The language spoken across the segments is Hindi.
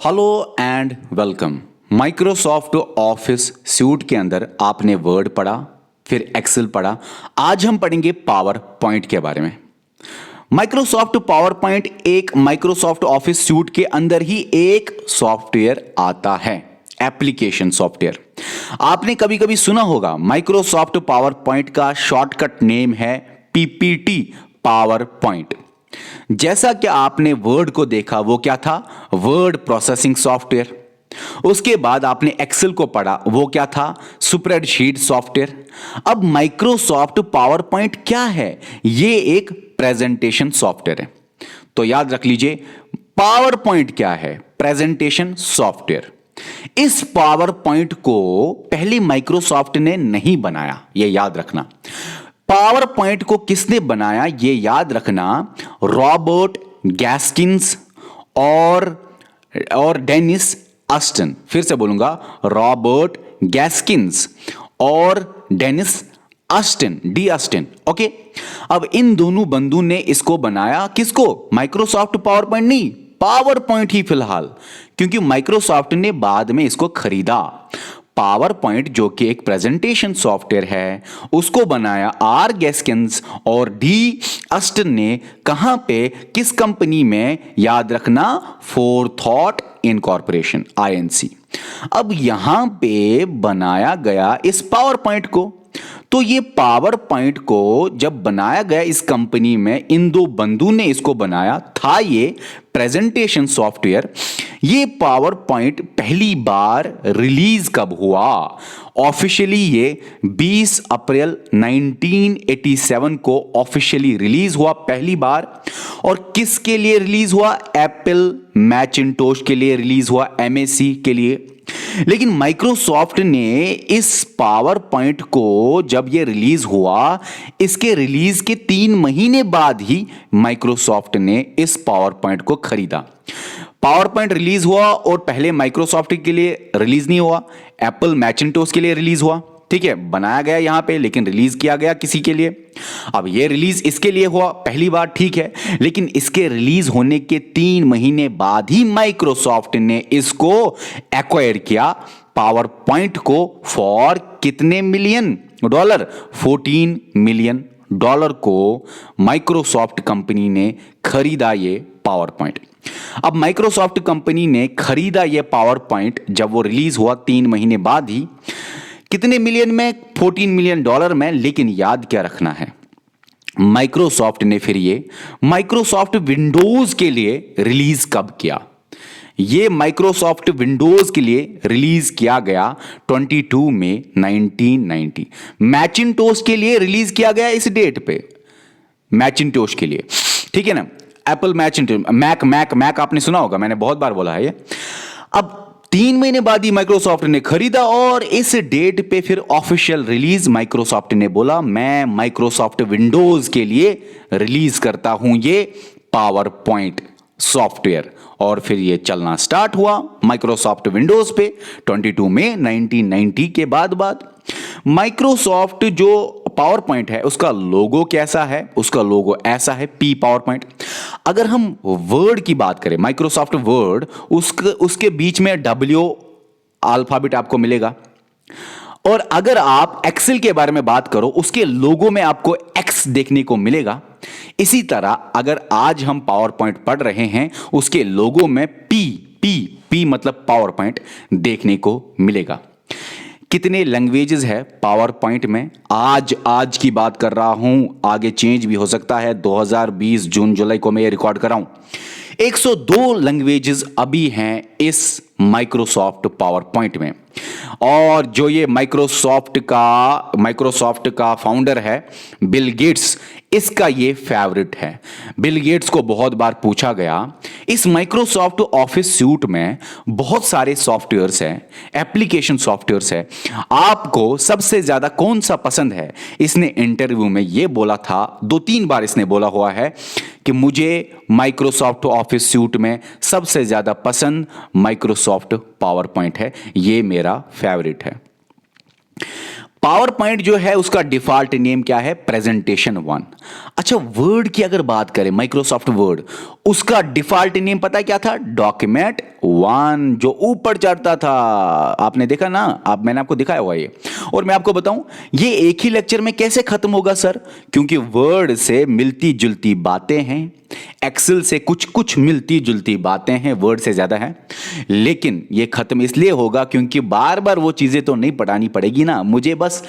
Hello and welcome. Microsoft office suit के अंदर आपने वर्ड पढ़ा, फिर एक्सेल पढ़ा। आज हम पढ़ेंगे पावर पॉइंट के बारे में। माइक्रोसॉफ्ट पावर पॉइंट एक माइक्रोसॉफ्ट ऑफिस सूट के अंदर ही एक सॉफ्टवेयर आता है, एप्लीकेशन सॉफ्टवेयर। आपने कभी कभी सुना होगा माइक्रोसॉफ्ट पावर पॉइंट का शॉर्टकट नेम है पीपीटी, पावर पॉइंट। जैसा कि आपने वर्ड को देखा, वो क्या था? Word processing software. उसके बाद आपने एक्सेल को पढ़ा, वो क्या था? Spreadsheet software. अब माइक्रोसॉफ्ट पावर पॉइंट क्या है? ये एक प्रेजेंटेशन सॉफ्टवेयर है। तो याद रख लीजिए, पावर पॉइंट क्या है? Presentation software. इस पावर पॉइंट को पहले माइक्रोसॉफ्ट ने नहीं बनाया, यह याद रखना। पावर पॉइंट को किसने बनाया ये याद रखना? रॉबर्ट गैस्किंस और डेनिस अस्टन। फिर से बोलूंगा, रॉबर्ट गैस्किंस और Dennis Austin, D Austin. Okay, अब इन दोनों बंधु ने इसको बनाया। किसको? माइक्रोसॉफ्ट पावर पॉइंट नहीं, पावर पॉइंट ही फिलहाल, क्योंकि माइक्रोसॉफ्ट ने बाद में इसको खरीदा। पावर पॉइंट जो कि एक प्रेजेंटेशन सॉफ्टवेयर है, उसको बनाया आर गैस्किंस और डी अस्टन ने। कहां पे? किस कंपनी में? याद रखना, फोरथॉट इनकॉर्पोरेशन, आईएनसी। अब यहां पे बनाया गया इस पावर पॉइंट को। तो ये पावर पॉइंट को जब बनाया गया इस कंपनी में, इन दो बंधु ने इसको बनाया था, ये प्रेजेंटेशन सॉफ्टवेयर। ये पावर पॉइंट पहली बार रिलीज कब हुआ? ऑफिशियली ये 20 अप्रैल 1987 को ऑफिशियली रिलीज हुआ पहली बार। और किसके लिए रिलीज हुआ? एप्पल मैकिंटोश के लिए रिलीज हुआ, एमएसी के लिए। लेकिन माइक्रोसॉफ्ट ने इस पावर पॉइंट को जब ये रिलीज हुआ, इसके रिलीज के 3 महीने बाद ही माइक्रोसॉफ्ट ने इस पावर पॉइंट को खरीदा। पावर पॉइंट रिलीज हुआ और पहले माइक्रोसॉफ्ट के लिए रिलीज नहीं हुआ, एप्पल मैकिंटोश के लिए रिलीज हुआ। ठीक है, बनाया गया यहां पे, लेकिन रिलीज किया गया किसी के लिए। अब ये रिलीज इसके लिए हुआ पहली बार, ठीक है, लेकिन इसके रिलीज होने के 3 महीने बाद ही माइक्रोसॉफ्ट ने इसको एक्वायर किया, पावर पॉइंट को, फॉर कितने मिलियन डॉलर? 14 मिलियन डॉलर को माइक्रोसॉफ्ट कंपनी ने खरीदा ये पावर पॉइंट। अब माइक्रोसॉफ्ट कंपनी ने खरीदा ये पावर पॉइंट, जब वो रिलीज हुआ 3 महीने बाद ही। कितने मिलियन में? 14 मिलियन डॉलर में। लेकिन याद क्या रखना है, माइक्रोसॉफ्ट ने फिर ये माइक्रोसॉफ्ट विंडोज के लिए रिलीज कब किया? ये माइक्रोसॉफ्ट विंडोज के लिए रिलीज किया गया 22 मई 1990। मैकिंटोश के लिए रिलीज किया गया इस डेट पे, मैकिंटोश के लिए, ठीक है ना। एप्पल मैकिंटोश, मैक आपने सुना होगा, मैंने बहुत बार बोला है ये। अब 3 महीने बाद ही माइक्रोसॉफ्ट ने खरीदा और इस डेट पे फिर ऑफिशियल रिलीज माइक्रोसॉफ्ट ने बोला, मैं माइक्रोसॉफ्ट विंडोज के लिए रिलीज करता हूं ये पावर पॉइंट सॉफ्टवेयर। और फिर ये चलना स्टार्ट हुआ माइक्रोसॉफ्ट विंडोज पे 22 मई 1990 के बाद माइक्रोसॉफ्ट जो पावर पॉइंट है उसका लोगो कैसा है? उसका लोगो ऐसा है, पी पावर पॉइंट। अगर हम वर्ड की बात करें, माइक्रोसॉफ्ट वर्ड, उसके बीच में W अल्फाबेट आपको मिलेगा। और अगर आप एक्सेल के बारे में बात करो, उसके लोगो में आपको X देखने को मिलेगा। इसी तरह अगर आज हम पावर पॉइंट पढ़ रहे हैं, उसके लोगो में पी मतलब पावर पॉइंट देखने को मिलेगा। कितने लैंग्वेजेस है पावर पॉइंट में? आज की बात कर रहा हूं, आगे चेंज भी हो सकता है। 2020 जून जुलाई को मैं ये रिकॉर्ड कर रहा हूं। 102 लैंग्वेजेस अभी हैं इस माइक्रोसॉफ्ट पावर पॉइंट में। और जो ये माइक्रोसॉफ्ट का फाउंडर है बिल गेट्स, इसका ये फेवरेट है। बिल गेट्स को बहुत बार पूछा गया, इस माइक्रोसॉफ्ट ऑफिस सूट में बहुत सारे सॉफ्टवेयर्स हैं, एप्लीकेशन सॉफ्टवेयर्स है, आपको सबसे ज्यादा कौन सा पसंद है? इसने इंटरव्यू में ये बोला था, 2-3 बार इसने बोला हुआ है कि मुझे माइक्रोसॉफ्ट ऑफिस सूट में सबसे ज्यादा पसंद माइक्रोसॉफ्ट पावर पॉइंट है, ये मेरा फेवरेट है। पावर पॉइंट जो है उसका डिफॉल्ट नेम क्या है? प्रेजेंटेशन 1। अच्छा, वर्ड की अगर बात करें, माइक्रोसॉफ्ट वर्ड, उसका डिफॉल्ट नेम पता है क्या था? डॉक्यूमेंट 1, जो ऊपर चढ़ता था। आपने देखा ना, मैंने आपको दिखाया हुआ ये। और मैं आपको बताऊं, ये एक ही लेक्चर में कैसे खत्म होगा सर? क्योंकि वर्ड से मिलती जुलती बातें हैं, एक्सेल से कुछ कुछ मिलती जुलती बातें हैं, वर्ड से ज्यादा है। लेकिन ये खत्म इसलिए होगा क्योंकि बार बार वो चीजें तो नहीं पढ़ानी पड़ेगी ना, मुझे बस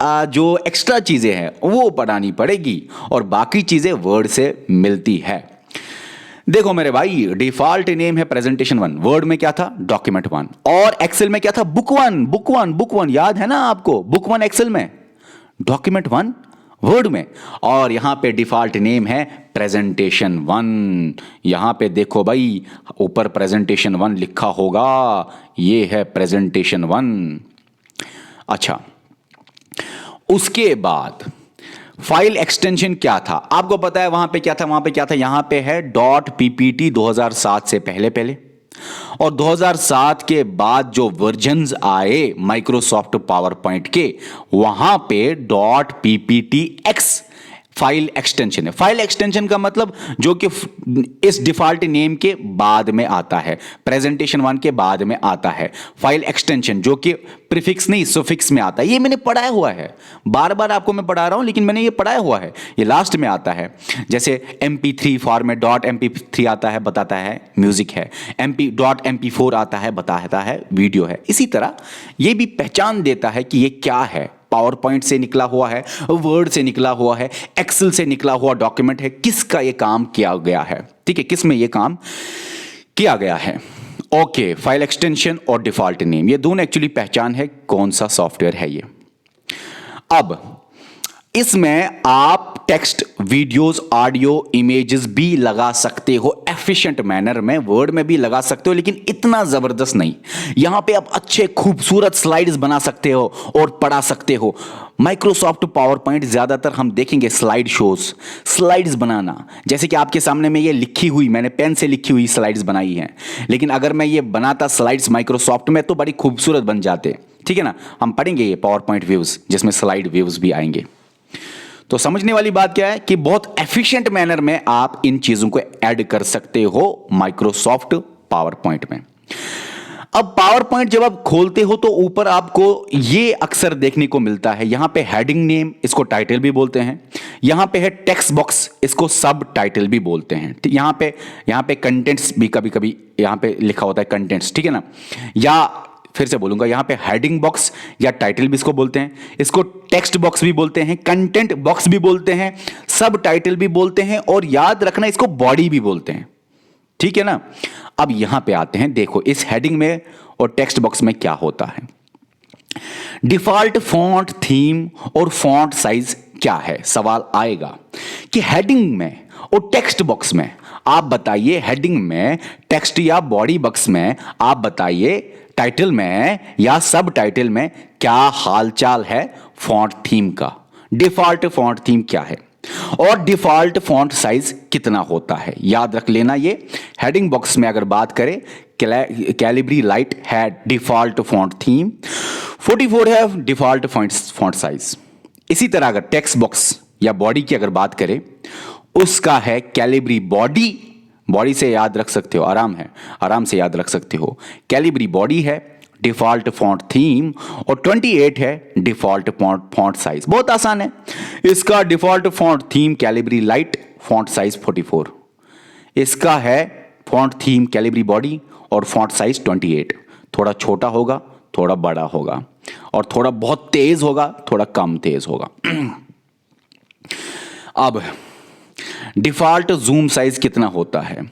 जो एक्स्ट्रा चीजें हैं वो पढ़ानी पड़ेगी, और बाकी चीजें वर्ड से मिलती है। देखो मेरे भाई, डिफॉल्ट नेम है प्रेजेंटेशन 1, वर्ड में क्या था? डॉक्यूमेंट 1, और एक्सेल में क्या था? बुक 1। बुक 1 याद है ना आपको? बुक 1 एक्सेल में, डॉक्यूमेंट 1 वर्ड में, और यहां पे डिफॉल्ट नेम है प्रेजेंटेशन 1। यहां पे देखो भाई, ऊपर प्रेजेंटेशन 1 लिखा होगा, ये है प्रेजेंटेशन 1। अच्छा, उसके बाद फाइल एक्सटेंशन क्या था? आपको पता है वहां पे क्या था? यहां पे है डॉट पीपीटी 2007 से पहले पहले, और 2007 के बाद जो वर्जन्स आए माइक्रोसॉफ्ट पावर पॉइंट के, वहां पे dot PPT x file extension है। फाइल एक्सटेंशन का मतलब जो कि इस डिफॉल्ट नेम के बाद में आता है, प्रेजेंटेशन 1 के बाद में आता है फाइल एक्सटेंशन, जो कि प्रीफिक्स नहीं सुफिक्स में आता है। ये मैंने पढ़ाया हुआ है, बार बार आपको मैं पढ़ा रहा हूं, लेकिन मैंने ये पढ़ाया हुआ है। ये लास्ट में आता है, जैसे MP3 फॉर्मेट, डॉट MP3 आता है, बताता है म्यूजिक है। डॉट MP4 आता है, बताता है वीडियो है। इसी तरह ये भी पहचान देता है कि ये क्या है, पावर पॉइंट से निकला हुआ है, वर्ड से निकला हुआ है, एक्सेल से निकला हुआ डॉक्यूमेंट है, किसका ये काम किया गया है। ठीक है, किस में ये काम किया गया है। ओके, फाइल एक्सटेंशन और डिफॉल्ट नेम, ये दोनों एक्चुअली पहचान है कौन सा सॉफ्टवेयर है ये। अब इसमें आप टेक्स्ट, वीडियोस, ऑडियो, इमेजेस भी लगा सकते हो एफिशिएंट मैनर में, वर्ड में भी लगा सकते हो, लेकिन इतना जबरदस्त नहीं। यहां पे आप अच्छे खूबसूरत स्लाइड्स बना सकते हो और पढ़ा सकते हो। माइक्रोसॉफ्ट पावर पॉइंट ज्यादातर हम देखेंगे स्लाइड शोज, स्लाइड्स बनाना, जैसे कि आपके सामने में ये लिखी हुई, मैंने पेन से लिखी हुई स्लाइड्स बनाई हैं, लेकिन अगर मैं ये बनाता स्लाइड्स माइक्रोसॉफ्ट में तो बड़ी खूबसूरत बन जाते। ठीक है ना, हम पढ़ेंगे ये पावर पॉइंट व्यूज जिसमें स्लाइड व्यूज भी आएंगे। तो समझने वाली बात क्या है कि बहुत एफिशिएंट मैनर में आप इन चीजों को ऐड कर सकते हो माइक्रोसॉफ्ट पावर पॉइंट में। अब पावर पॉइंट जब आप खोलते हो तो ऊपर आपको ये अक्सर देखने को मिलता है, यहां पे हेडिंग नेम, इसको टाइटल भी बोलते हैं। यहां पे है टेक्स्ट बॉक्स, इसको सब टाइटल भी बोलते हैं। यहां पे कंटेंट्स भी कभी कभी यहां पे लिखा होता है कंटेंट्स, ठीक है ना। या फिर से बोलूंगा, यहां पे हेडिंग बॉक्स या टाइटल भी इसको बोलते हैं, इसको टेक्स्ट बॉक्स भी बोलते हैं, कंटेंट बॉक्स भी बोलते हैं, सब टाइटल भी बोलते हैं, और याद रखना इसको बॉडी भी बोलते हैं। ठीक है ना। अब यहां पे आते हैं, देखो इस हेडिंग में और टेक्स्ट बॉक्स में क्या होता है। डिफॉल्ट फॉन्ट, थीम और फॉन्ट साइज क्या है, सवाल आएगा कि हेडिंग में और टेक्स्ट बॉक्स में आप बताइए, हेडिंग में, टेक्स्ट या बॉडी बॉक्स में आप बताइए, टाइटल में या सब टाइटल में क्या हालचाल है फॉन्ट थीम का, डिफॉल्ट फॉन्ट थीम क्या है, और डिफॉल्ट फॉन्ट साइज कितना होता है। याद रख लेना ये। हेडिंग बॉक्स में अगर बात करें, कैलिब्री लाइट है डिफॉल्ट फॉन्ट थीम, 44 है डिफॉल्ट फॉन्ट साइज। इसी तरह अगर टेक्स्ट बॉक्स या बॉडी की अगर बात करें, उसका है कैलिब्री बॉडी, बॉडी से याद रख सकते हो, आराम से याद रख सकते हो। कैलिब्री बॉडी है, डिफॉल्ट फॉन्ट थीम, और 28 है डिफॉल्ट फॉन्ट साइज। बहुत आसान है। इसका default font theme Calibri light, font size 44। इसका है फॉन्ट थीम कैलिब्री बॉडी और फॉन्ट साइज 28। थोड़ा छोटा होगा, थोड़ा बड़ा होगा, और थोड़ा बहुत तेज होगा, थोड़ा कम तेज होगा। अब डिफॉल्ट जूम साइज कितना होता है।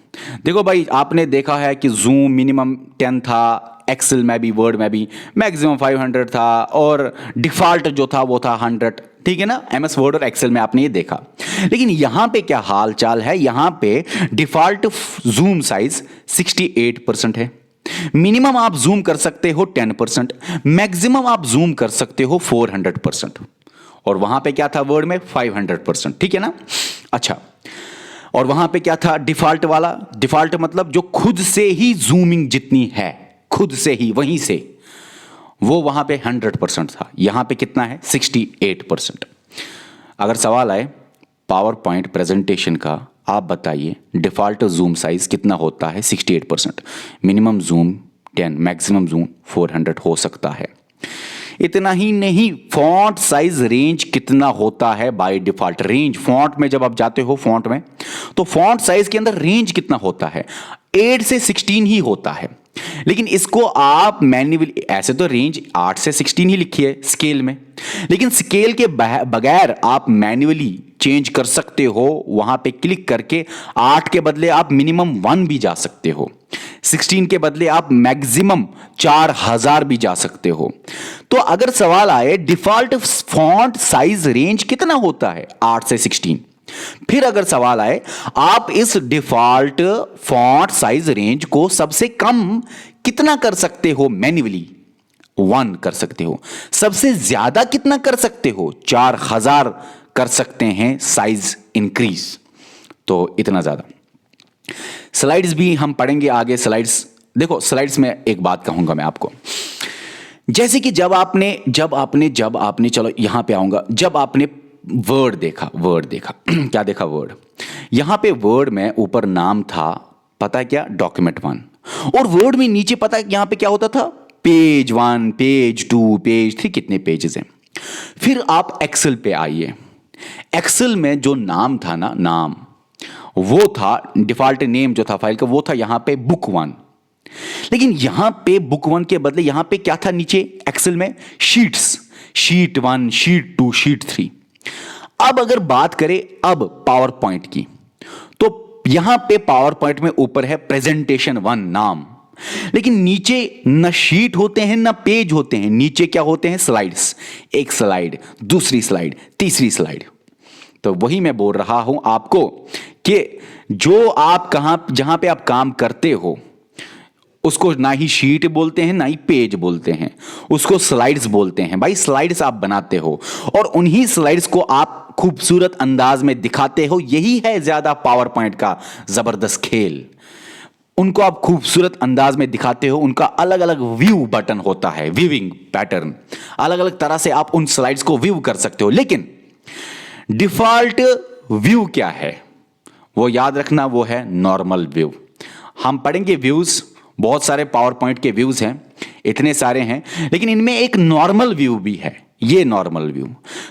देखो भाई, आपने देखा है कि जूम मिनिमम 10 था, एक्सेल में भी वर्ड में भी मैक्सिमम 500 था, और डिफॉल्ट जो था वो था 100। ठीक है ना, MS वर्ड और एक्सेल में आपने ये देखा। लेकिन यहां पे क्या हाल चाल है, यहां पे डिफॉल्ट जूम साइज 68% है। मिनिमम आप जूम कर सकते हो 10%, मैक्सिमम आप जूम कर सकते हो 400%, और वहां पे क्या था वर्ड में 500%। ठीक है ना। अच्छा, और वहां पे क्या था डिफॉल्ट वाला, डिफॉल्ट मतलब जो खुद से ही जूमिंग जितनी है, खुद से ही वहीं से वो वहां पे 100% था, यहां पे कितना है 68%। अगर सवाल आए पावर पॉइंट प्रेजेंटेशन का, आप बताइए डिफ़ॉल्ट जूम साइज कितना होता है 68%, मिनिमम जूम 10, मैक्सिमम जूम 400 हो सकता है। इतना ही नहीं, फॉन्ट साइज रेंज कितना होता है बाय डिफॉल्ट। रेंज फॉन्ट में जब आप जाते हो फॉन्ट में, तो फॉन्ट साइज के अंदर रेंज कितना होता है 8 से 16 ही होता है। लेकिन इसको आप मैन्युअली, ऐसे तो रेंज 8 से 16 ही लिखी है स्केल में, लेकिन स्केल के बगैर आप मैन्युअली चेंज कर सकते हो। वहां पे क्लिक करके 8 के बदले आप मिनिमम 1 भी जा सकते हो, 16 के बदले आप मैक्सिमम 4000 भी जा सकते हो। तो अगर सवाल आए डिफॉल्ट फॉन्ट साइज रेंज कितना होता है 8 से 16, फिर अगर सवाल आए आप इस डिफॉल्ट फॉन्ट साइज रेंज को सबसे कम कितना कर सकते हो मैन्युअली, 1 कर सकते हो। सबसे ज्यादा कितना कर सकते हो, 4000 कर सकते हैं साइज इंक्रीज। तो इतना ज्यादा। स्लाइड्स भी हम पढ़ेंगे आगे। स्लाइड्स देखो, स्लाइड्स में एक बात कहूंगा मैं आपको, जैसे कि जब आपने चलो यहां पे आऊंगा, जब आपने वर्ड देखा क्या देखा, वर्ड, यहां पे वर्ड में ऊपर नाम था, पता है क्या, डॉक्यूमेंट 1, और वर्ड में नीचे पता है यहां पे क्या होता था, पेज 1, पेज 2, पेज 3, कितने पेजेस हैं। फिर आप एक्सेल पे आइए, एक्सेल में जो नाम था ना, नाम वो था, डिफॉल्ट नेम जो था फाइल का वो था यहां पे बुक 1, लेकिन यहां पे बुक 1 के बदले यहां पे क्या था नीचे एक्सेल में, शीट्स, शीट 1, शीट 2, शीट 3। अब अगर बात करें अब पावर पॉइंट की, तो यहां पे पावर पॉइंट में ऊपर है प्रेजेंटेशन 1 नाम, लेकिन नीचे न शीट होते हैं न पेज होते हैं, नीचे क्या होते हैं, स्लाइड्स, एक स्लाइड, दूसरी स्लाइड, तीसरी स्लाइड। तो वही मैं बोल रहा हूं आपको कि जो आप जहां पे आप काम करते हो उसको ना ही शीट बोलते हैं ना ही पेज बोलते हैं, उसको स्लाइड्स बोलते हैं। भाई स्लाइड्स आप बनाते हो और उन्हीं स्लाइड्स को आप खूबसूरत अंदाज में दिखाते हो, यही है ज्यादा पावर पॉइंट का जबरदस्त खेल। उनको आप खूबसूरत अंदाज में दिखाते हो, उनका अलग अलग व्यू बटन होता है, व्यूइंग पैटर्न, अलग अलग तरह से आप उन स्लाइड्स को व्यू कर सकते हो। लेकिन डिफॉल्ट व्यू क्या है, वो याद रखना, वो है नॉर्मल व्यू। हम पढ़ेंगे व्यूज, बहुत सारे पावर पॉइंट के व्यूज हैं, इतने सारे हैं, लेकिन इनमें एक नॉर्मल व्यू भी है, ये नॉर्मल व्यू।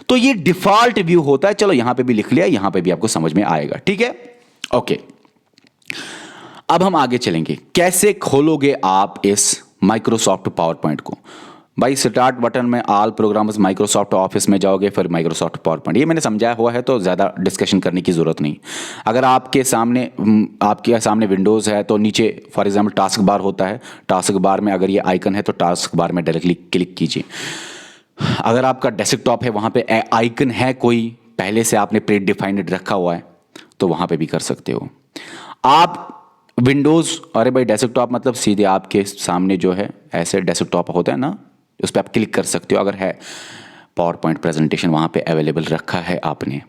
तो ये डिफॉल्ट व्यू होता है। चलो यहां पे भी लिख लिया, यहां पे भी आपको समझ में आएगा, ठीक है, ओके। अब हम आगे चलेंगे, कैसे खोलोगे आप इस माइक्रोसॉफ्ट पावर पॉइंट को। भाई स्टार्ट बटन में ऑल प्रोग्राम्स माइक्रोसॉफ्ट ऑफिस में जाओगे, फिर माइक्रोसॉफ्ट पावर पॉइंट, ये मैंने समझाया हुआ है तो ज़्यादा डिस्कशन करने की ज़रूरत नहीं। अगर आपके सामने विंडोज़ है तो नीचे फॉर एग्जांपल टास्क बार होता है, टास्क बार में अगर ये आइकन है तो टास्क बार में डायरेक्टली क्लिक कीजिए। अगर आपका डेस्कटॉप है वहाँ पे आइकन है कोई पहले से आपने प्री डिफाइंड रखा हुआ है तो वहाँ पे भी कर सकते हो आप। विंडोज़, अरे भाई डेस्कटॉप मतलब सीधे आपके सामने जो है ऐसे डेस्कटॉप होता है ना, उस पर आप क्लिक कर सकते हो। अगर है पावर पॉइंट प्रेजेंटेशन वहाँ पे अवेलेबल रखा है आपने,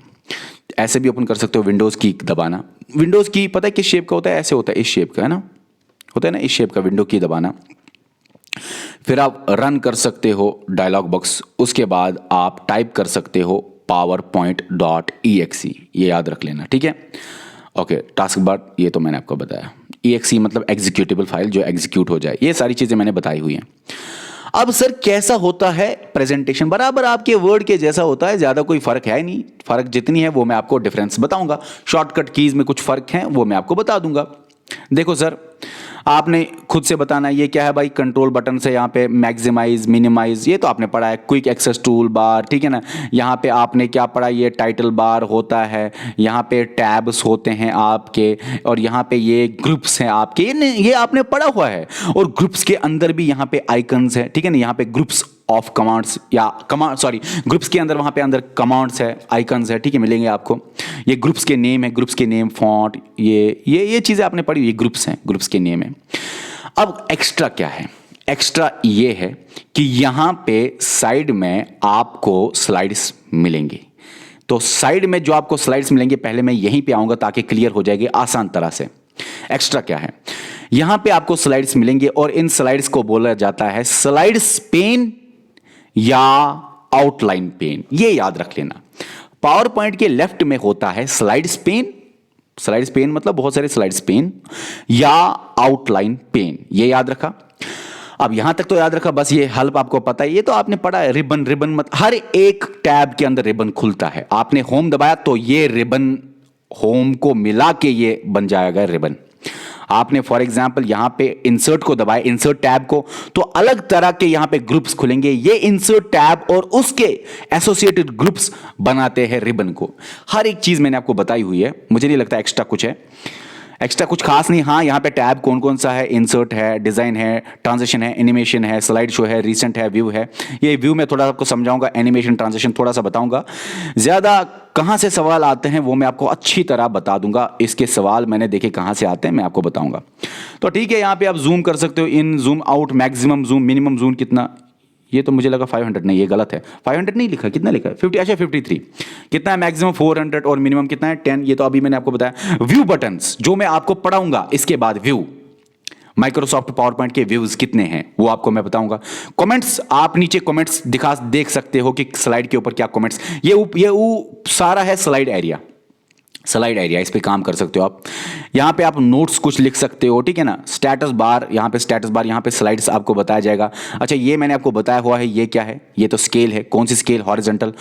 ऐसे भी ओपन कर सकते हो। विंडोज़ की दबाना, विंडोज़ की पता है किस शेप का होता है, ऐसे होता है, इस शेप का है ना, होता है ना इस शेप का, विंडो की दबाना। फिर आप रन कर सकते हो डायलॉग बॉक्स, उसके बाद आप टाइप कर सकते हो powerpoint.exe, ये याद रख लेना, ठीक है, ओके। टास्क बार ये तो मैंने आपको बताया, exe मतलब एग्जीक्यूटेबल फाइल जो एग्जीक्यूट हो जाए, ये सारी चीज़ें मैंने बताई हुई हैं। अब सर कैसा होता है प्रेजेंटेशन, बराबर आपके वर्ड के जैसा होता है, ज़्यादा कोई फ़र्क है नहीं, फ़र्क जितनी है वो मैं आपको डिफरेंस बताऊंगा, शॉर्टकट कीज़ में कुछ फ़र्क हैं वो मैं आपको बता दूंगा। देखो सर, आपने खुद से बताना ये क्या है भाई, कंट्रोल बटन से यहाँ पे मैक्सिमाइज मिनिमाइज ये तो आपने पढ़ा है, क्विक एक्सेस टूल बार, ठीक है ना। यहाँ पे आपने क्या पढ़ा, ये टाइटल बार होता है, यहाँ पे टैब्स होते हैं आपके, और यहाँ पे ये ग्रुप्स हैं आपके, ये आपने पढ़ा हुआ है। और ग्रुप्स के अंदर भी यहाँ पे आइकन्स हैं, ठीक है ना, यहाँ पे ग्रुप्स ऑफ कमांड्स या कमांड सॉरी ग्रुप्स के अंदर वहाँ पे अंदर कमांड्स है, आइकन्स है, ठीक है, मिलेंगे आपको। ये ग्रुप्स के नेम है, ग्रुप्स के नेम, फॉन्ट, ये चीज़ें आपने पढ़ी, ये ग्रुप्स हैं, ग्रुप्स के नेम है। अब एक्स्ट्रा क्या है, एक्स्ट्रा ये है कि यहाँ पे साइड में आपको स्लाइड्स मिलेंगे। तो साइड में जो आपको स्लाइड्स मिलेंगे, पहले मैं यहीं पे आऊँगा ताकि क्लियर हो जाएगी आसान तरह से। एक्स्ट्रा क्या है, यहां पे आपको स्लाइड्स मिलेंगे और इन स्लाइड्स को बोला जाता है स्लाइड्स पेन या आउटलाइन पेन। ये याद रख लेना, पावर पॉइंट के लेफ्ट में होता है स्लाइड्स पेन, स्लाइड्स पेन मतलब बहुत सारे स्लाइड्स पेन या आउटलाइन पेन, ये याद रखा। अब यहां तक तो याद रखा, बस ये हेल्प आपको पता है, ये तो आपने पढ़ा है। रिबन, रिबन मत, हर एक टैब के अंदर रिबन खुलता है, आपने होम दबाया तो ये रिबन होम को मिला के ये बन जाएगा रिबन। आपने फॉर एग्जांपल यहां पे इंसर्ट को दबाया, इंसर्ट टैब को, तो अलग तरह के यहां पे ग्रुप्स खुलेंगे, ये इंसर्ट टैब और उसके एसोसिएटेड ग्रुप्स बनाते हैं रिबन को। हर एक चीज मैंने आपको बताई हुई है, मुझे नहीं लगता एक्स्ट्रा कुछ है, एक्स्ट्रा कुछ खास नहीं। हाँ, यहाँ पे टैब कौन कौन सा है, इंसर्ट है, डिजाइन है, ट्रांजिशन है, एनिमेशन है, स्लाइड शो है, रीसेंट है, व्यू है। ये व्यू में थोड़ा आपको समझाऊंगा, एनिमेशन ट्रांजिशन थोड़ा सा बताऊंगा। ज्यादा कहाँ से सवाल आते हैं वो मैं आपको अच्छी तरह बता दूंगा, इसके सवाल मैंने देखे कहाँ से आते हैं मैं आपको बताऊंगा। तो ठीक है, यहाँ पे आप जूम कर सकते हो, in, zoom out, maximum zoom, minimum zoom कितना, ये तो मुझे लगा 500, नहीं ये गलत है, 500 नहीं लिखा, कितना लिखा है 50, अच्छा 53। कितना है मैक्सिमम 400 और मिनिमम कितना है 10, ये तो अभी मैंने आपको बताया। व्यू बटन्स जो मैं आपको पढ़ाऊंगा इसके बाद, व्यू माइक्रोसॉफ्ट पावर पॉइंट के व्यूज कितने हैं वो आपको मैं बताऊंगा। कमेंट्स आप नीचे कमेंट्स देख सकते हो कि स्लाइड के ऊपर क्या कमेंट्स, ये सारा है स्लाइड एरिया, स्लाइड एरिया, इस पे काम कर सकते हो आप। यहाँ पे आप नोट्स कुछ लिख सकते हो, ठीक है ना। स्टेटस बार, यहाँ पे स्टेटस बार, यहाँ पे स्लाइड्स आपको बताया जाएगा। अच्छा, ये मैंने आपको बताया हुआ है, ये क्या है, ये तो स्केल है, कौन सी स्केल, हॉरिजॉन्टल,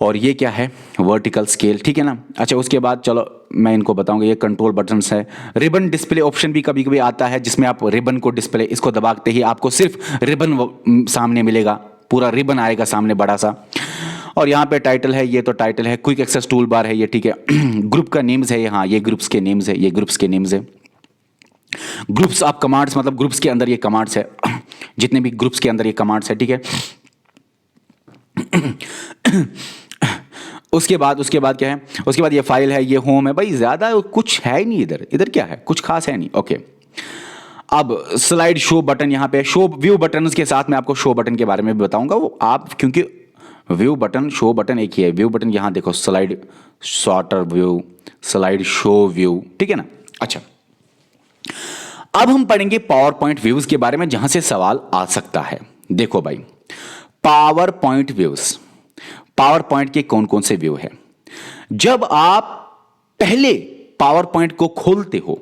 और ये क्या है, वर्टिकल स्केल, ठीक है ना। अच्छा, उसके बाद चलो मैं इनको बताऊंगा, ये कंट्रोल बटन्स है। रिबन डिस्प्ले ऑप्शन भी कभी कभी आता है जिसमें आप रिबन को डिस्प्ले, इसको दबाते ही आपको सिर्फ रिबन सामने मिलेगा, पूरा रिबन आएगा सामने बड़ा सा। और यहाँ पे टाइटल है, ये तो टाइटल है। क्विक एक्सेस टूल बार है ये, ठीक है। ग्रुप का नेम्स है ये, हाँ ये ग्रुप्स के नेम्स है, ये ग्रुप्स के नेम्स है। ग्रुप्स आप कमांड्स, मतलब ग्रुप्स के अंदर ये कमांड्स है, जितने भी ग्रुप्स के अंदर ये कमांड्स है, ठीक है। उसके बाद क्या है, उसके बाद ये फाइल है, ये होम है। भाई ज्यादा कुछ है ही नहीं इधर, इधर क्या है, कुछ खास है नहीं, ओके। अब स्लाइड शो बटन यहाँ पे, शो व्यू बटन के साथ मैं आपको शो बटन के बारे में भी बताऊंगा, वो आप, क्योंकि व्यू बटन शो बटन एक ही है। व्यू बटन यहाँ देखो, slide sorter view, slide show view, ठीक है ना। अच्छा, अब हम पढ़ेंगे पावर पॉइंट व्यूज के बारे में, जहां से सवाल आ सकता है। देखो भाई, power point views, power point के कौन कौन से व्यू है। जब आप पहले पावर पॉइंट को खोलते हो,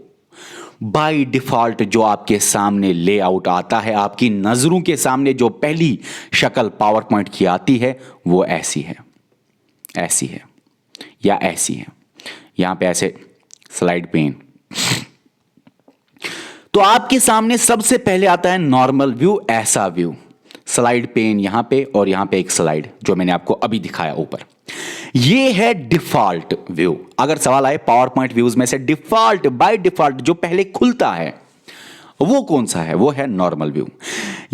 बाय डिफॉल्ट जो आपके सामने लेआउट आता है, आपकी नजरों के सामने जो पहली शक्ल पावर पॉइंट की आती है वो ऐसी है, ऐसी है या ऐसी है। यहां पे ऐसे स्लाइड पेन, तो आपके सामने सबसे पहले आता है नॉर्मल व्यू, ऐसा व्यू, स्लाइड पेन यहां पे और यहां पे एक स्लाइड जो मैंने आपको अभी दिखाया ऊपर, ये है डिफॉल्ट व्यू। अगर सवाल आए पावर पॉइंट व्यूज में से डिफॉल्ट, बाय डिफॉल्ट जो पहले खुलता है वो कौन सा है, वो है नॉर्मल व्यू।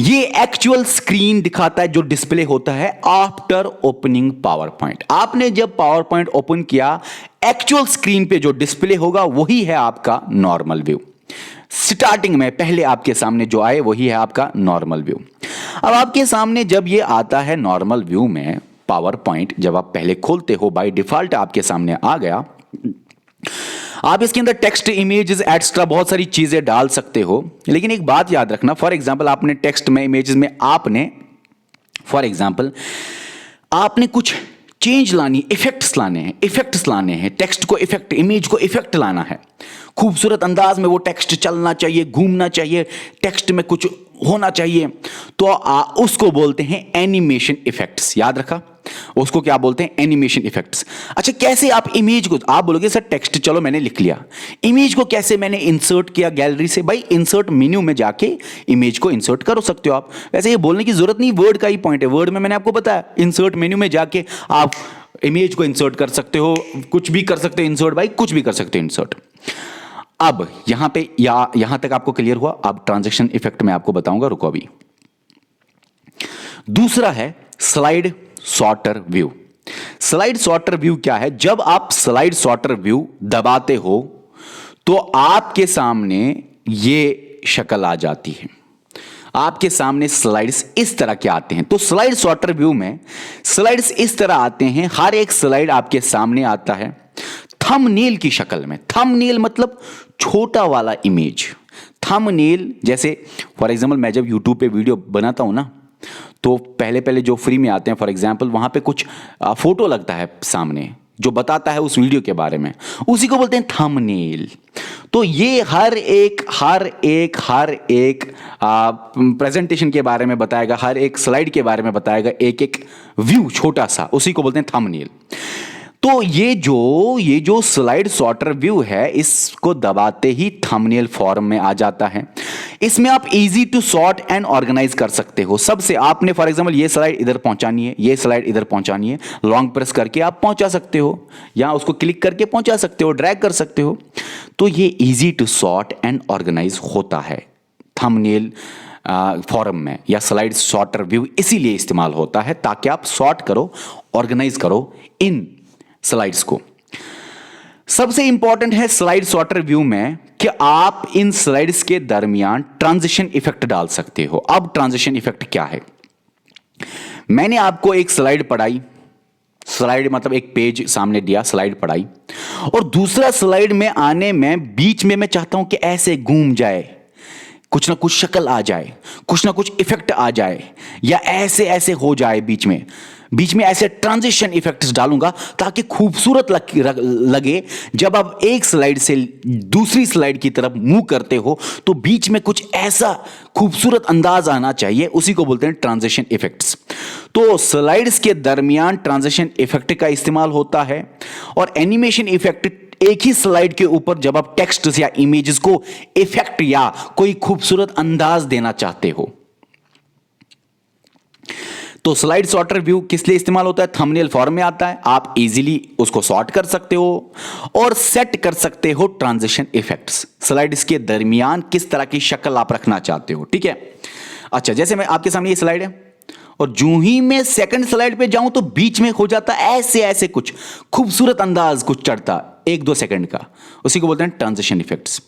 ये एक्चुअल स्क्रीन दिखाता है जो डिस्प्ले होता है आफ्टर ओपनिंग पावर पॉइंट। आपने जब पावर पॉइंट ओपन किया, एक्चुअल स्क्रीन पे जो डिस्प्ले होगा वही है आपका नॉर्मल व्यू। स्टार्टिंग में पहले आपके सामने जो आए वही है आपका नॉर्मल व्यू। अब आपके सामने जब ये आता है नॉर्मल व्यू में, पावर पॉइंट जब आप पहले खोलते हो, बाय डिफॉल्ट आपके सामने आ गया। आप इसके अंदर टेक्स्ट, इमेजेस, एक्स्ट्रा बहुत सारी चीजें डाल सकते हो, लेकिन एक बात याद रखना, फॉर एग्जांपल आपने टेक्स्ट में, इमेजेस में आपने फॉर एग्जांपल आपने कुछ चेंज लानी, इफेक्ट्स लाने हैं, टेक्स्ट को इफेक्ट, इमेज को इफेक्ट लाना है, खूबसूरत अंदाज में वो टेक्स्ट चलना चाहिए, घूमना चाहिए, टेक्स्ट में कुछ होना चाहिए, तो उसको बोलते हैं एनिमेशन इफेक्ट्स। याद रखा, उसको क्या बोलते हैं, एनिमेशन इफेक्ट्स। अच्छा, कैसे आप इमेज को, आप बोलोगे सर टेक्स्ट चलो मैंने लिख लिया, इमेज को कैसे मैंने इंसर्ट किया गैलरी से। भाई इंसर्ट मेन्यू में जाके इमेज को इंसर्ट कर सकते हो आप, वैसे ये बोलने की जरूरत नहीं, वर्ड का ही पॉइंट है। वर्ड में मैंने आपको बताया, इंसर्ट मेन्यू में जाके आप इमेज को इंसर्ट कर सकते हो, कुछ भी कर सकते हो इंसर्ट, भाई कुछ भी कर सकते हो इंसर्ट। अब यहां पे यहां तक आपको क्लियर हुआ। अब ट्रांजैक्शन इफेक्ट में आपको बताऊंगा, रुको अभी। दूसरा है slide sorter view. Slide sorter view क्या है, जब आप स्लाइड सॉर्टर व्यू दबाते हो तो आपके सामने ये शक्ल आ जाती है, आपके सामने स्लाइड्स इस तरह के आते हैं। तो स्लाइड सॉर्टर व्यू में स्लाइड्स इस तरह आते हैं, हर एक स्लाइड आपके सामने आता है थंबनेल की शक्ल में। थंबनेल मतलब छोटा वाला इमेज, थंबनेल जैसे फॉर एग्जांपल मैं जब यूट्यूब पे वीडियो बनाता हूँ ना, तो पहले पहले जो फ्री में आते हैं फॉर एग्जांपल, वहाँ पे कुछ फोटो लगता है सामने जो बताता है उस वीडियो के बारे में, उसी को बोलते हैं थंबनेल। तो ये हर एक प्रेजेंटेशन के बारे में बताएगा, हर एक स्लाइड के बारे में बताएगा, एक एक व्यू छोटा सा, उसी को बोलते हैं थंबनेल। तो ये जो स्लाइड सॉर्टर व्यू है, इसको दबाते ही थंबनेल फॉर्म में आ जाता है। इसमें आप easy to sort and organize कर सकते हो। सबसे आपने फॉर एग्जांपल ये स्लाइड इधर पहुंचानी है, ये स्लाइड इधर पहुंचानी है, लॉन्ग प्रेस करके आप पहुंचा सकते हो, या उसको क्लिक करके पहुंचा सकते हो, ड्रैग कर सकते हो। तो ये easy to sort and organize होता है थंबनेल फॉर्म में, या स्लाइड सॉर्टर व्यू इसीलिए इस्तेमाल होता है ताकि आप सॉर्ट करो, ऑर्गेनाइज करो इन स्लाइड्स को। सबसे इंपॉर्टेंट है स्लाइड सॉर्टर व्यू में कि आप इन स्लाइड्स के दरमियान ट्रांजिशन इफेक्ट डाल सकते हो। अब ट्रांजिशन इफेक्ट क्या है? मैंने आपको एक स्लाइड पढ़ाई, स्लाइड मतलब एक पेज सामने दिया, स्लाइड पढ़ाई, और दूसरा स्लाइड में आने में बीच में मैं चाहता हूं कि ऐसे घूम जाए, कुछ ना कुछ शक्ल आ जाए, कुछ ना कुछ इफेक्ट आ जाए, या ऐसे ऐसे हो जाए, बीच में ऐसे ट्रांजिशन इफेक्ट्स डालूंगा ताकि खूबसूरत लगे। जब आप एक स्लाइड से दूसरी स्लाइड की तरफ मूव करते हो तो बीच में कुछ ऐसा खूबसूरत अंदाज आना चाहिए, उसी को बोलते हैं ट्रांजिशन इफेक्ट्स। तो स्लाइड्स के दरमियान ट्रांजिशन इफेक्ट का इस्तेमाल होता है। और एनिमेशन इफेक्ट एक ही स्लाइड के ऊपर जब आप टेक्स्ट या इमेजेस को इफेक्ट या कोई खूबसूरत अंदाज देना चाहते हो। तो स्लाइड सॉर्टर व्यू किस लिए इस्तेमाल होता है? थंबनेल फॉर्म में आता है, आप इजीली उसको सॉर्ट कर सकते हो और सेट कर सकते हो ट्रांजिशन इफेक्ट्स। स्लाइड्स के दरमियान किस तरह की शक्ल आप रखना चाहते हो, ठीक है। अच्छा, जैसे मैं आपके सामने ये स्लाइड है और जूं ही मैं सेकंड स्लाइड पे जाऊं तो बीच में हो जाता ऐसे ऐसे कुछ खूबसूरत अंदाज कुछ चढ़ता 1-2 सेकंड का, उसी को बोलते हैं ट्रांजिशन इफेक्ट्स।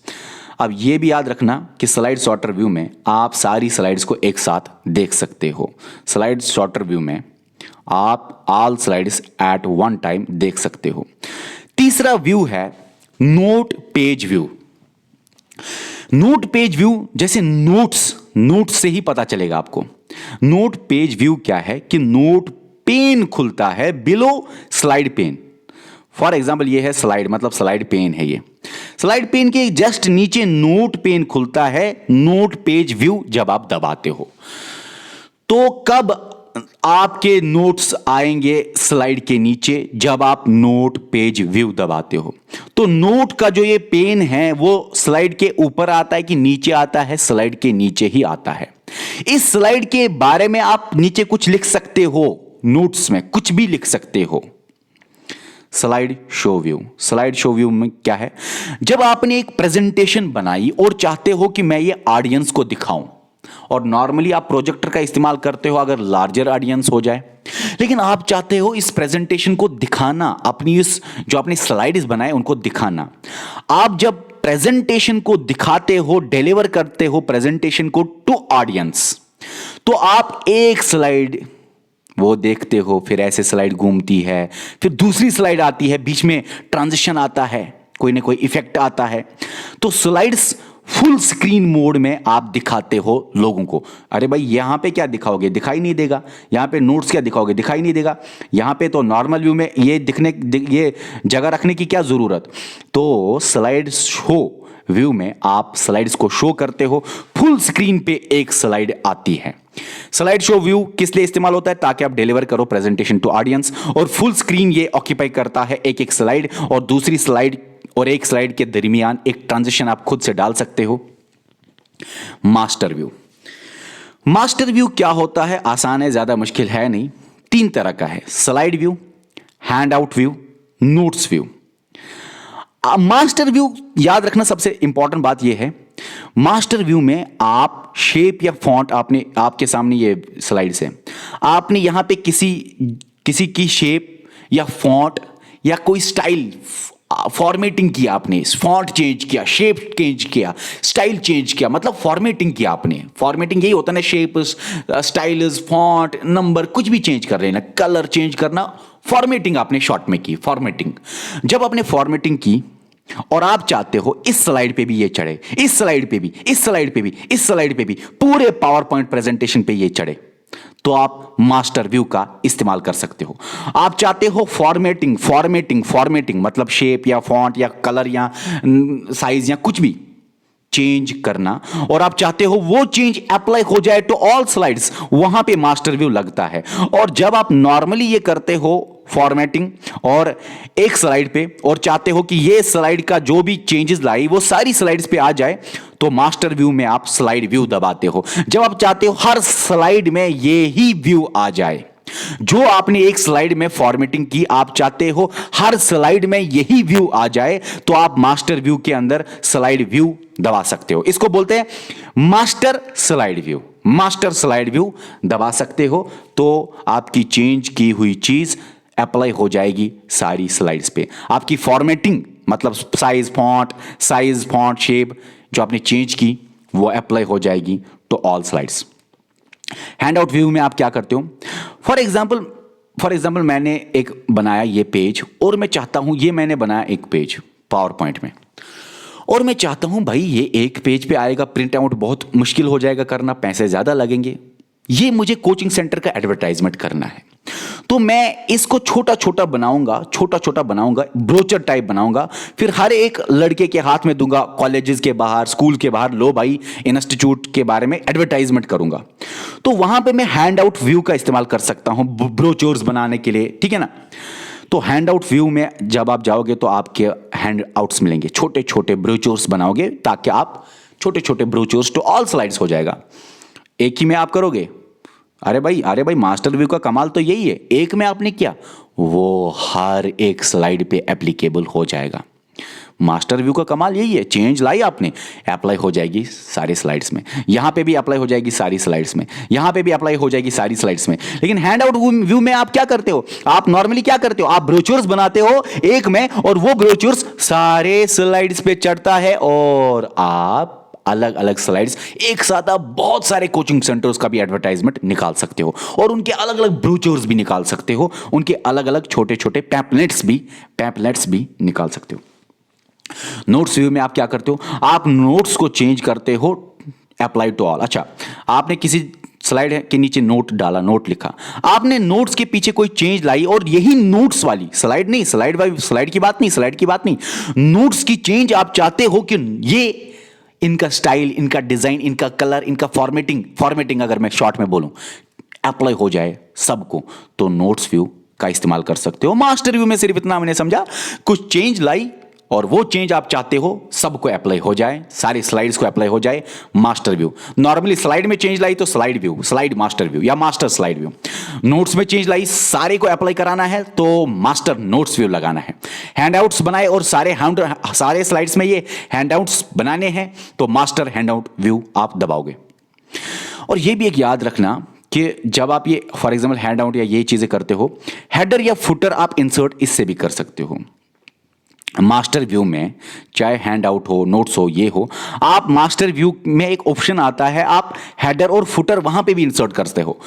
अब ये भी याद रखना कि स्लाइड सॉर्टर व्यू में आप सारी स्लाइड्स को एक साथ देख सकते हो। स्लाइड सॉर्टर व्यू में आप all slides at one time देख सकते हो। तीसरा व्यू है note page view. Note page view जैसे नोट्स से ही पता चलेगा आपको। नोट पेज व्यू क्या है कि नोट पेन खुलता है below slide pane. For example ये है स्लाइड, मतलब स्लाइड पेन है, ये स्लाइड पेन के जस्ट नीचे नोट पेन खुलता है। नोट पेज व्यू जब आप दबाते हो तो कब आपके नोट्स आएंगे स्लाइड के नीचे? जब आप नोट पेज व्यू दबाते हो। तो नोट का जो ये पेन है वो स्लाइड के ऊपर आता है कि नीचे आता है? स्लाइड के नीचे ही आता है। इस स्लाइड के बारे में आप नीचे कुछ लिख सकते हो, नोट्स में कुछ भी लिख सकते हो। Slide show view. Slide show view में क्या है? जब आपने एक प्रेजेंटेशन बनाई और चाहते हो कि मैं ये ऑडियंस को दिखाऊं, और नॉर्मली आप प्रोजेक्टर का इस्तेमाल करते हो अगर लार्जर ऑडियंस हो जाए, लेकिन आप चाहते हो इस प्रेजेंटेशन को दिखाना, अपनी इस जो आपने स्लाइड्स बनाए उनको दिखाना। आप जब प्रेजेंटेशन को दिखाते हो, डिलीवर करते हो प्रेजेंटेशन को टू ऑडियंस, तो आप एक स्लाइड वो देखते हो, फिर ऐसे स्लाइड घूमती है, फिर दूसरी स्लाइड आती है, बीच में ट्रांजिशन आता है, कोई ना कोई इफेक्ट आता है। तो स्लाइड्स फुल स्क्रीन मोड में आप दिखाते हो लोगों को। अरे भाई यहां पे क्या दिखाओगे? दिखाई नहीं देगा। यहां पे नोट्स क्या दिखाओगे? दिखाई नहीं देगा। यहां पे तो नॉर्मल व्यू में ये ये जगह रखने की क्या जरूरत? तो स्लाइड शो व्यू में आप स्लाइड्स को शो करते हो, फुल स्क्रीन पे एक स्लाइड आती है। स्लाइड शो व्यू किस लिए इस्तेमाल होता है? ताकि आप डिलीवर करो प्रेजेंटेशन टू ऑडियंस, और फुल स्क्रीन ये ऑक्यूपाई करता है एक एक स्लाइड, और दूसरी स्लाइड और एक स्लाइड के दरमियान एक ट्रांजिशन आप खुद से डाल सकते हो। Master view. मास्टर व्यू क्या होता है? आसान है, ज्यादा मुश्किल है नहीं। 3 तरह का है: slide view, hand out view, notes view. Master view याद रखना, सबसे इंपॉर्टेंट बात यह है, मास्टर व्यू में आप शेप या फॉन्ट, आपने आपके सामने ये स्लाइड्स है, आपने यहां पे किसी की शेप या फॉन्ट या कोई स्टाइल फॉर्मेटिंग किया, आपने फॉन्ट चेंज किया, शेप चेंज किया, स्टाइल चेंज किया, मतलब फॉर्मेटिंग किया आपने। फॉर्मेटिंग यही होता है ना, शेप, स्टाइल्स, फॉन्ट, नंबर, कुछ भी चेंज कर रहे हैं ना, कलर चेंज करना, फॉर्मेटिंग आपने शॉर्ट में की। फॉर्मेटिंग जब आपने फॉर्मेटिंग की और आप चाहते हो इस स्लाइड पे भी ये चढ़े, इस स्लाइड पे भी, इस स्लाइड पे भी, इस स्लाइड पे भी, पूरे पावर पॉइंट प्रेजेंटेशन पे ये चढ़े, तो आप मास्टर व्यू का इस्तेमाल कर सकते हो। आप चाहते हो फॉर्मेटिंग फॉर्मेटिंग फॉर्मेटिंग मतलब शेप या फॉन्ट या कलर या साइज या कुछ भी चेंज करना, और आप चाहते हो वो चेंज अप्लाई हो जाए टू ऑल स्लाइड्स, वहां पे मास्टर व्यू लगता है। और जब आप नॉर्मली ये करते हो फॉर्मेटिंग और एक स्लाइड पे, और चाहते हो कि ये स्लाइड का जो भी चेंजेस लाई वो सारी स्लाइड्स पे आ जाए, तो मास्टर व्यू में आप स्लाइड व्यू दबाते हो। जब आप चाहते हो हर स्लाइड में ये ही व्यू आ जाए, जो आपने एक स्लाइड में फॉर्मेटिंग की, आप चाहते हो हर स्लाइड में यही व्यू आ जाए, तो आप मास्टर व्यू के अंदर स्लाइड व्यू दबा सकते हो। इसको बोलते हैं master slide view. Master slide view दबा सकते हो तो आपकी चेंज की हुई चीज अप्लाई हो जाएगी सारी स्लाइड्स पे। आपकी फॉर्मेटिंग मतलब साइज फॉन्ट शेप जो आपने चेंज की वो अप्लाई हो जाएगी तो all slides. Hand out view में आप क्या करते हो? फॉर एग्जाम्पल मैंने एक बनाया ये पेज, और मैं चाहता हूं, ये मैंने बनाया एक पेज पावर पॉइंट में, और मैं चाहता हूं भाई ये एक पेज पे आएगा, प्रिंट आउट बहुत मुश्किल हो जाएगा करना, पैसे ज्यादा लगेंगे, ये मुझे कोचिंग सेंटर का एडवर्टाइजमेंट करना है। तो मैं इसको छोटा छोटा बनाऊंगा, ब्रोचर टाइप बनाऊंगा, फिर हर एक लड़के के हाथ में दूंगा, कॉलेजेस के बाहर, स्कूल के बाहर, लो भाई इंस्टीट्यूट के बारे में एडवर्टाइजमेंट करूंगा। तो वहां पे मैं हैंड आउट व्यू का इस्तेमाल कर सकता हूं ब्रोचर्स बनाने के लिए, ठीक है ना। तो हैंड आउट व्यू में जब आप जाओगे तो आपके हैंड आउट्स मिलेंगे, छोटे छोटे ब्रोचर्स बनाओगे ताकि आप छोटे छोटे ब्रोचर्स टू ऑल स्लाइड्स हो जाएगा। एक ही में आप करोगे, अरे भाई मास्टर व्यू का कमाल तो यही है, एक में आपने किया वो हर एक स्लाइड पे एप्लीकेबल हो जाएगा। मास्टर व्यू का कमाल यही है, चेंज लाई आपने, अप्लाई हो जाएगी सारी स्लाइड्स में, यहां पे भी अप्लाई हो जाएगी सारी स्लाइड्स में, यहां पे भी अप्लाई हो जाएगी सारी स्लाइड्स में। लेकिन हैंड आउट व्यू में आप क्या करते हो? आप नॉर्मली क्या करते हो? आप ब्रोचर्स बनाते हो एक में, और वो ब्रोचर्स सारे स्लाइड्स पे चढ़ता है, और आप अलग अलग स्लाइड्स एक साथ आप बहुत सारे कोचिंग सेंटर्स का भी एडवर्टाइजमेंट निकाल सकते हो, और उनके अलग अलग ब्रोचर्स भी निकाल सकते हो, उनके अलग अलग छोटे छोटे पैम्पलेट्स भी निकाल सकते हो। नोट्स व्यू में आप क्या करते हो? आप नोट्स को चेंज करते हो अप्लाई टू ऑल। अच्छा, आपने किसी स्लाइड के नीचे नोट डाला, नोट लिखा, आपने नोट्स के पीछे कोई चेंज लाई, और यही नोट्स वाली स्लाइड नहीं, स्लाइड की बात नहीं, नोट्स की चेंज आप चाहते हो कि ये इनका स्टाइल, इनका डिजाइन, इनका कलर, इनका फॉर्मेटिंग अगर मैं शॉर्ट में बोलूं अप्लाई हो जाए सबको, तो नोट्स व्यू का इस्तेमाल कर सकते हो। मास्टर व्यू में सिर्फ इतना मैंने समझा, कुछ चेंज लाई और वो चेंज आप चाहते हो सबको अप्लाई हो जाए, सारी स्लाइड्स को अप्लाई हो जाए, मास्टर व्यू। नॉर्मली स्लाइड में चेंज लाई तो स्लाइड मास्टर व्यू या मास्टर स्लाइड व्यू। नोट्स में चेंज लाई, सारे को अप्लाई कराना है तो मास्टर नोट्स व्यू लगाना है। हैंडआउट्स बनाए और सारे स्लाइड्स में ये हैंडआउट्स बनाने हैं तो मास्टर हैंडआउट व्यू आप दबाओगे। और ये भी एक याद रखना कि जब आप ये फॉर एग्जाम्पल हैंडआउट या ये चीजें करते हो, हेडर या फुटर आप इंसर्ट इससे भी कर सकते हो। मास्टर व्यू में चाहे हैंड आउट हो, नोट्स हो, ये हो, आप मास्टर व्यू में एक ऑप्शन आता है, आप हेडर और फुटर वहां पे भी इंसर्ट कर सकते हो।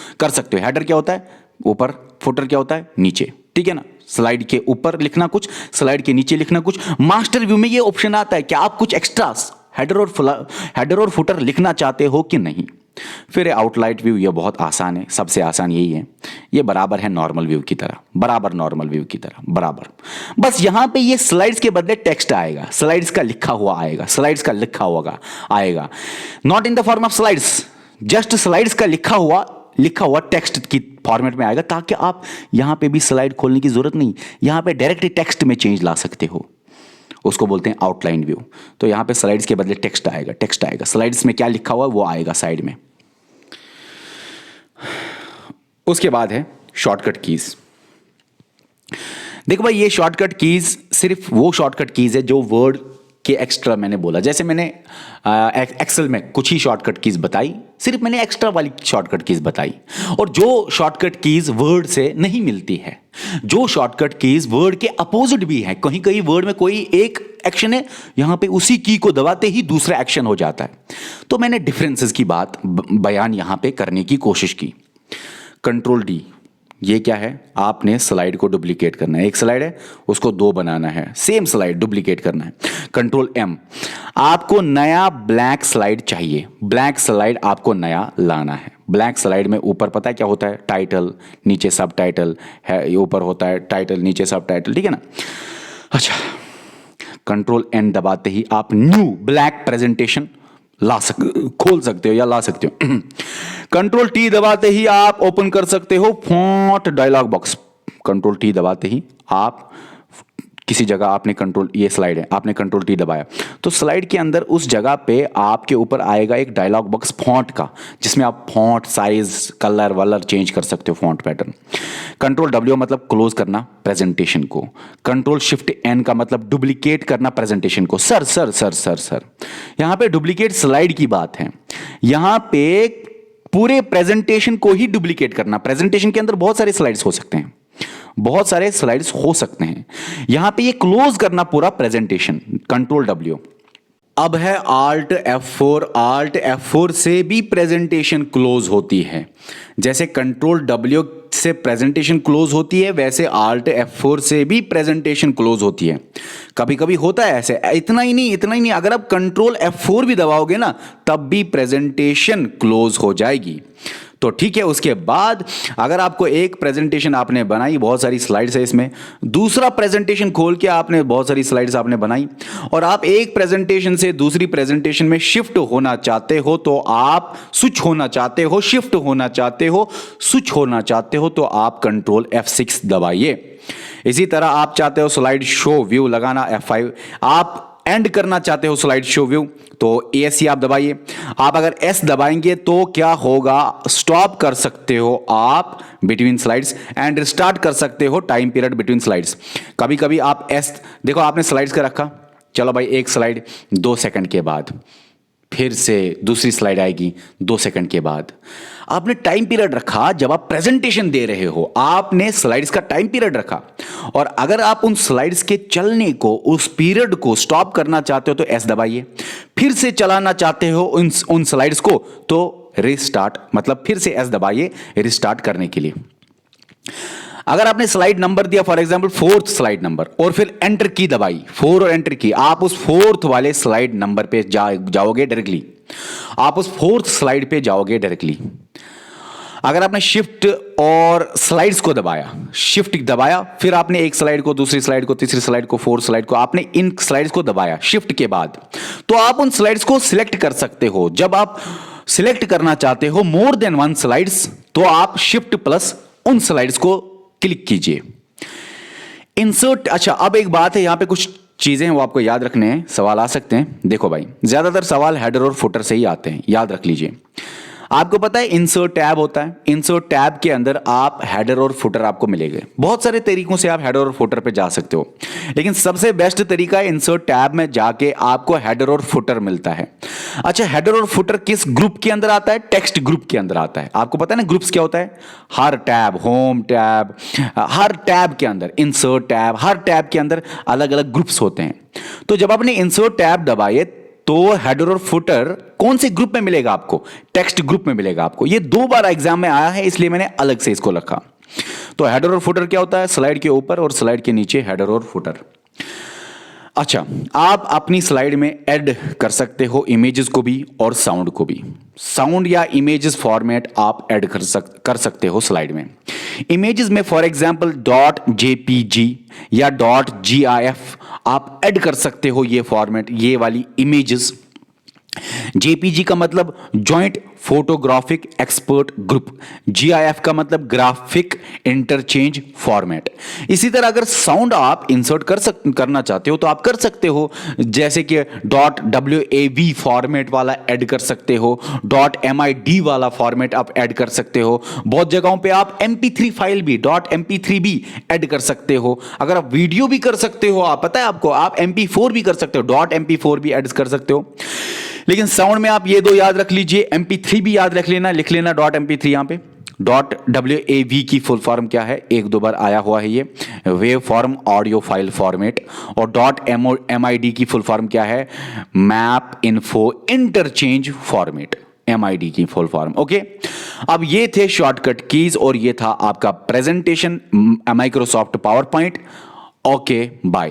हेडर क्या होता है? ऊपर, फुटर क्या होता है? नीचे, ठीक है ना। स्लाइड के ऊपर लिखना कुछ, स्लाइड के नीचे लिखना कुछ। मास्टर व्यू में ये ऑप्शन आता है कि आप कुछ एक्स्ट्रा हेडर और फुटर लिखना चाहते हो कि नहीं। फिर आउटलाइन व्यू, ये बहुत आसान है, सबसे आसान यही है। ये बराबर है नॉर्मल व्यू की तरह, बराबर। बस यहां पे ये स्लाइड्स के बदले टेक्स्ट आएगा, स्लाइड्स का लिखा हुआ आएगा, not in the form of slides, just slides का लिखा हुआ टेक्स्ट की फॉर्मेट में आएगा, ताकि आप यहां पे भी स्लाइड खोलने की जरूरत नहीं, यहां पे डायरेक्टली टेक्स्ट में चेंज ला सकते हो। उसको बोलते हैं आउटलाइन व्यू। तो यहां पे स्लाइड्स के बदले टेक्स्ट आएगा, स्लाइड्स में क्या लिखा हुआ है वो आएगा साइड में। उसके बाद है शॉर्टकट कीज। देखो भाई, ये शॉर्टकट कीज सिर्फ वो शॉर्टकट कीज है जो वर्ड के एक्स्ट्रा मैंने बोला। जैसे मैंने एक्सेल में कुछ ही शॉर्टकट कीज बताई, सिर्फ मैंने एक्स्ट्रा वाली शॉर्टकट कीज बताई। और जो शॉर्टकट कीज वर्ड से नहीं मिलती है, जो शॉर्टकट कीज वर्ड के अपोजिट भी है, कहीं कहीं वर्ड में कोई एक एक्शन है, यहां पे उसी की को दबाते ही दूसरा एक्शन हो जाता है। तो मैंने डिफरेंसेस की बात बयान यहां पे करने की कोशिश की। कंट्रोल डी, ये क्या है, आपने स्लाइड को डुप्लीकेट करना है। एक स्लाइड है, उसको दो बनाना है, सेम स्लाइड डुप्लीकेट करना है। कंट्रोल एम, आपको नया ब्लैंक स्लाइड चाहिए। ब्लैंक स्लाइड आपको नया लाना है। ब्लैंक स्लाइड में ऊपर पता है क्या होता है, टाइटल, नीचे सब टाइटल है, ऊपर होता है टाइटल, नीचे सब टाइटल, ठीक है ना। अच्छा, कंट्रोल एन दबाते ही आप न्यू ब्लैक प्रेजेंटेशन खोल सकते हो या ला सकते हो। कंट्रोल टी दबाते ही आप ओपन कर सकते हो font dialog box. Control T दबाते ही आप किसी जगह, आपने कंट्रोल, ये स्लाइड है, आपने कंट्रोल टी दबाया तो स्लाइड के अंदर उस जगह पे आपके ऊपर आएगा एक डायलॉग बॉक्स फॉन्ट का, जिसमें आप फॉन्ट साइज, कलर वलर चेंज कर सकते हो, फॉन्ट पैटर्न। कंट्रोल डब्ल्यू मतलब क्लोज करना प्रेजेंटेशन को। कंट्रोल शिफ्ट एन का मतलब डुप्लीकेट करना प्रेजेंटेशन को। Sir sir sir sir sir यहां पे डुप्लीकेट स्लाइड की बात है, यहां पे पूरे प्रेजेंटेशन को ही डुप्लीकेट करना। प्रेजेंटेशन के अंदर बहुत सारे स्लाइड्स हो सकते हैं, बहुत सारे स्लाइड्स हो सकते हैं, यहां पे ये क्लोज करना पूरा प्रेजेंटेशन। Control W. अब है आल्ट F4। आल्ट F4 से भी प्रेजेंटेशन क्लोज होती है। जैसे कंट्रोल डब्ल्यू से प्रेजेंटेशन क्लोज होती है, वैसे आल्ट F4 से भी प्रेजेंटेशन क्लोज होती है। कभी कभी होता है ऐसे। इतना ही नहीं, अगर आप कंट्रोल F4 भी दबाओगे ना, तब भी प्रेजेंटेशन क्लोज हो जाएगी। तो ठीक है, उसके बाद अगर आपको एक प्रेजेंटेशन आपने बनाई, बहुत सारी स्लाइड्स है इसमें, दूसरा प्रेजेंटेशन खोल के आपने बहुत सारी स्लाइड्स आपने बनाई, और आप एक प्रेजेंटेशन से दूसरी प्रेजेंटेशन में शिफ्ट होना चाहते हो, तो आप स्विच होना चाहते हो, शिफ्ट होना चाहते हो, स्विच होना चाहते हो, तो आप कंट्रोल F6 दबाइए। इसी तरह आप चाहते हो स्लाइड शो व्यू लगाना, F5। आप एंड करना चाहते हो स्लाइड शो व्यू, तो ESC आप दबाइए। आप अगर S दबाएंगे तो क्या होगा, स्टॉप कर सकते हो आप बिटवीन स्लाइड्स एंड स्टार्ट कर सकते हो टाइम पीरियड बिटवीन स्लाइड्स। कभी कभी आप S, देखो आपने स्लाइड्स का रखा, चलो भाई एक स्लाइड 2 सेकंड के बाद, फिर से दूसरी स्लाइड आएगी 2 सेकंड के बाद। आपने टाइम पीरियड रखा, जब आप प्रेजेंटेशन दे रहे हो आपने स्लाइड्स का टाइम पीरियड रखा, और अगर आप उन स्लाइड्स के चलने को, उस पीरियड को स्टॉप करना चाहते हो तो S दबाइए। फिर से चलाना चाहते हो उन स्लाइड्स को तो रिस्टार्ट, मतलब फिर से S दबाइए रिस्टार्ट करने के लिए। अगर आपने स्लाइड नंबर दिया, for example 4th slide number, और फिर एंटर की दबाई, 4 और एंटर की, आप उस 4th वाले स्लाइड नंबर पे जाओगे डायरेक्टली। आप उस 4th स्लाइड पे जाओगे डायरेक्टली। अगर आपने शिफ्ट और स्लाइड्स को दबाया, शिफ्ट दबाया, फिर आपने एक स्लाइड को, दूसरी स्लाइड को, तीसरी स्लाइड को, 4th स्लाइड को, आपने इन स्लाइड्स को दबाया शिफ्ट के बाद, तो आप उन स्लाइड्स को सिलेक्ट कर सकते हो। जब आप सिलेक्ट करना चाहते हो मोर देन 1 स्लाइड्स, तो आप शिफ्ट प्लस उन स्लाइड्स को क्लिक कीजिए। इंसर्ट, अच्छा अब एक बात है, यहां पे कुछ चीजें हैं वो आपको याद रखने हैं, सवाल आ सकते हैं। देखो भाई, ज्यादातर सवाल हेडर और फुटर से ही आते हैं, याद रख लीजिए। आपको पता है इंसर्ट टैब होता है, इंसर्ट टैब के अंदर आप हेडर और फुटर आपको मिलेंगे। बहुत सारे तरीकों से आप हेडर और फुटर पे जा सकते हो, लेकिन सबसे बेस्ट तरीका है इंसर्ट टैब में जाके आपको हेडर और फुटर मिलता है। अच्छा, हेडर और फुटर किस ग्रुप के अंदर आता है? टेक्स्ट ग्रुप के अंदर आता है। आपको पता है ना ग्रुप्स क्या होता है? हर टैब, होम टैब, हर टैब के अंदर इंसर्ट टैब, हर टैब के अंदर अलग अलग ग्रुप्स होते हैं। तो जब आपने इंसर्ट टैब दबाए तो हेडर और फुटर कौन से ग्रुप में मिलेगा आपको? टेक्स्ट ग्रुप में मिलेगा आपको। ये 2 बार एग्जाम में आया है, इसलिए मैंने अलग से इसको रखा। तो हेडर और फुटर क्या होता है? स्लाइड के ऊपर और स्लाइड के नीचे हेडर और फुटर। अच्छा, आप अपनी स्लाइड में ऐड कर सकते हो इमेजेस को भी और साउंड को भी। साउंड या इमेजेस फॉर्मेट आप ऐड कर सकते हो स्लाइड में। इमेजेस में फॉर एग्जांपल .jpg या .gif आप ऐड कर सकते हो ये फॉर्मेट, ये वाली इमेजेस। जेपीजी का मतलब joint photographic expert group, GIF का मतलब ग्राफिक इंटरचेंज फॉर्मेट। इसी तरह अगर साउंड आप इंसर्ट करना चाहते हो तो आप कर सकते हो, जैसे कि .wav फॉर्मेट वाला ऐड कर सकते हो, .mid वाला फॉर्मेट आप ऐड कर सकते हो। बहुत जगहों पे आप mp3 फाइल भी .mp3 भी ऐड कर सकते हो। अगर आप वीडियो भी कर सकते हो, आप पता है आपको, आप mp4 भी कर सकते हो, .mp4 भी ऐड कर सकते हो। लेकिन साउंड में आप ये 2 याद रख लीजिए, mp3 भी याद रख लेना, लिख लेना .mp3 यहां पे। .wav की फुल फॉर्म क्या है? 1-2 बार आया हुआ है ये, wave form audio file format. और .mid की फुल फॉर्म क्या है? Map info interchange format, MID की फुल फॉर्म। ओके, अब ये थे शॉर्टकट कीज और ये था आपका presentation Microsoft PowerPoint. Okay bye.